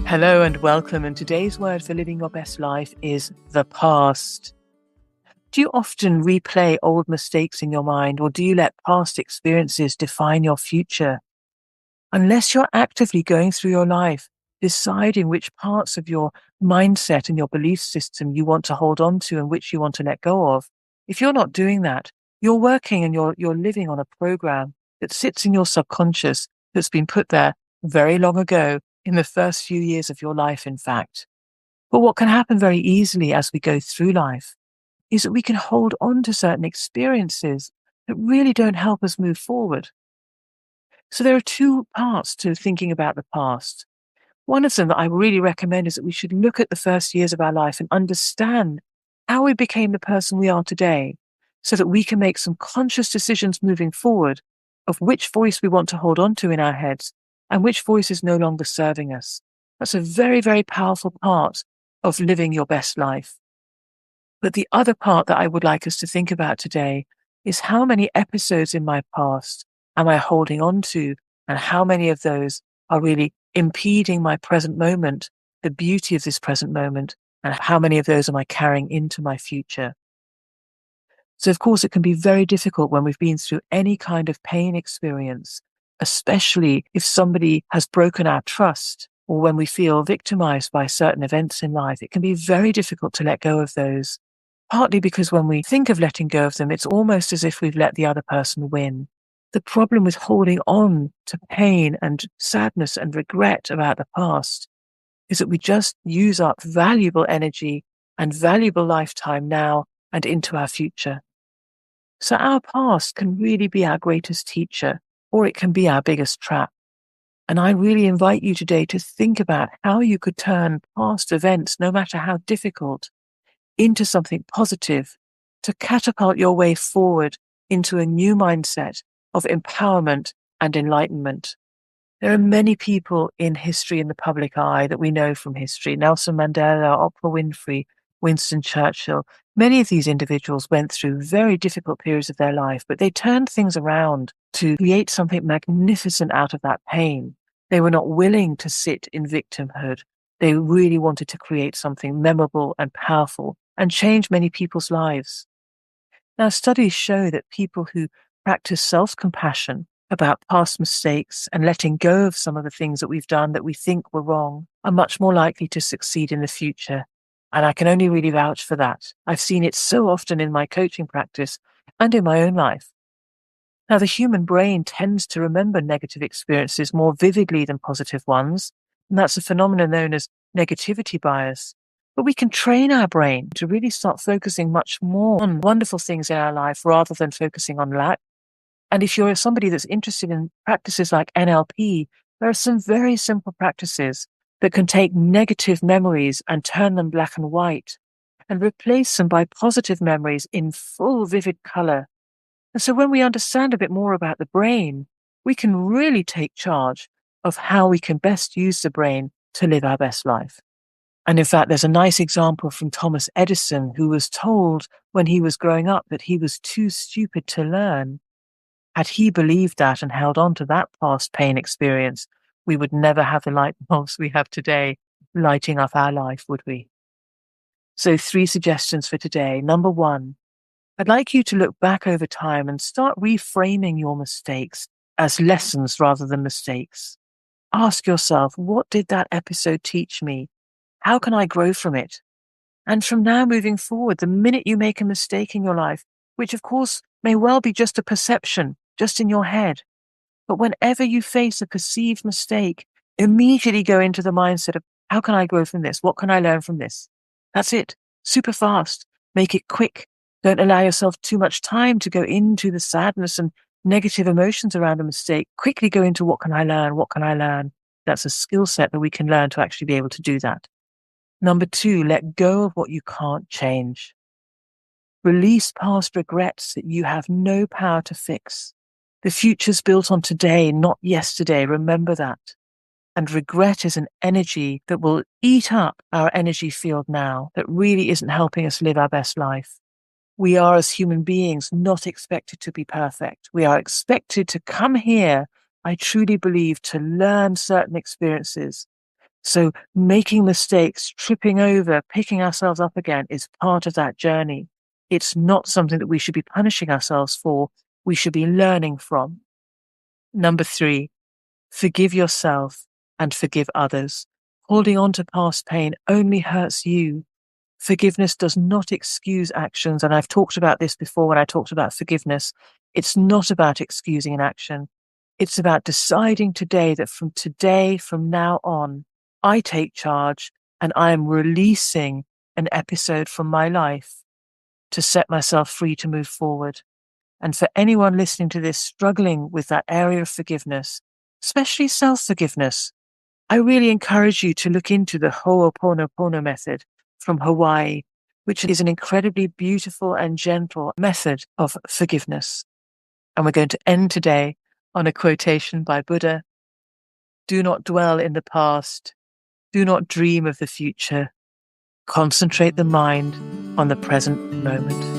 Hello and welcome. And today's word for living your best life is the past. Do you often replay old mistakes in your mind, or do you let past experiences define your future? Unless you're actively going through your life, deciding which parts of your mindset and your belief system you want to hold on to and which you want to let go of, if you're not doing that, you're working and you're living on a program that sits in your subconscious that's been put there very long ago, in the first few years of your life, in fact. But what can happen very easily as we go through life is that we can hold on to certain experiences that really don't help us move forward. So there are two parts to thinking about the past. One of them that I really recommend is that we should look at the first years of our life and understand how we became the person we are today, so that we can make some conscious decisions moving forward of which voice we want to hold on to in our heads and which voice is no longer serving us. That's a very, very powerful part of living your best life. But the other part that I would like us to think about today is how many episodes in my past am I holding on to, and how many of those are really impeding my present moment, the beauty of this present moment, and how many of those am I carrying into my future? So, of course, it can be very difficult when we've been through any kind of pain experience, especially if somebody has broken our trust, or when we feel victimized by certain events in life. It can be very difficult to let go of those, partly because when we think of letting go of them, it's almost as if we've let the other person win. The problem with holding on to pain and sadness and regret about the past is that we just use up valuable energy and valuable lifetime now and into our future. So our past can really be our greatest teacher, or it can be our biggest trap. And I really invite you today to think about how you could turn past events, no matter how difficult, into something positive, to catapult your way forward into a new mindset of empowerment and enlightenment. There are many people in history in the public eye that we know from history: Nelson Mandela, Oprah Winfrey, Winston Churchill. Many of these individuals went through very difficult periods of their life, but they turned things around to create something magnificent out of that pain. They were not willing to sit in victimhood. They really wanted to create something memorable and powerful and change many people's lives. Now, studies show that people who practice self-compassion about past mistakes and letting go of some of the things that we've done that we think were wrong are much more likely to succeed in the future. And I can only really vouch for that. I've seen it so often in my coaching practice and in my own life. Now, the human brain tends to remember negative experiences more vividly than positive ones, and that's a phenomenon known as negativity bias. But we can train our brain to really start focusing much more on wonderful things in our life rather than focusing on lack. And if you're somebody that's interested in practices like NLP, there are some very simple practices that can take negative memories and turn them black and white and replace them by positive memories in full, vivid color. And so when we understand a bit more about the brain, we can really take charge of how we can best use the brain to live our best life. And in fact, there's a nice example from Thomas Edison, who was told when he was growing up that he was too stupid to learn. Had he believed that and held on to that past pain experience, we would never have the light bulbs we have today lighting up our life, would we? So 3 suggestions for today. Number 1, I'd like you to look back over time and start reframing your mistakes as lessons rather than mistakes. Ask yourself, what did that episode teach me? How can I grow from it? And from now moving forward, the minute you make a mistake in your life, which of course may well be just a perception, just in your head, but whenever you face a perceived mistake, immediately go into the mindset of, how can I grow from this? What can I learn from this? That's it. Super fast. Make it quick. Don't allow yourself too much time to go into the sadness and negative emotions around a mistake. Quickly go into, what can I learn? What can I learn? That's a skill set that we can learn to actually be able to do that. Number 2, let go of what you can't change. Release past regrets that you have no power to fix. The future's built on today, not yesterday. Remember that. And regret is an energy that will eat up our energy field now, that really isn't helping us live our best life. We are, as human beings, not expected to be perfect. We are expected to come here, I truly believe, to learn certain experiences So making mistakes, tripping over, picking ourselves up again is part of that journey. It's not something that we should be punishing ourselves for. We should be learning from. Number 3, forgive yourself and forgive others. Holding on to past pain only hurts you. Forgiveness does not excuse actions. And I've talked about this before when I talked about forgiveness. It's not about excusing an action. It's about deciding today that from now on, I take charge and I am releasing an episode from my life to set myself free to move forward. And for anyone listening to this struggling with that area of forgiveness, especially self-forgiveness, I really encourage you to look into the Ho'oponopono method from Hawaii, which is an incredibly beautiful and gentle method of forgiveness. And we're going to end today on a quotation by Buddha. Do not dwell in the past. Do not dream of the future. Concentrate the mind on the present moment.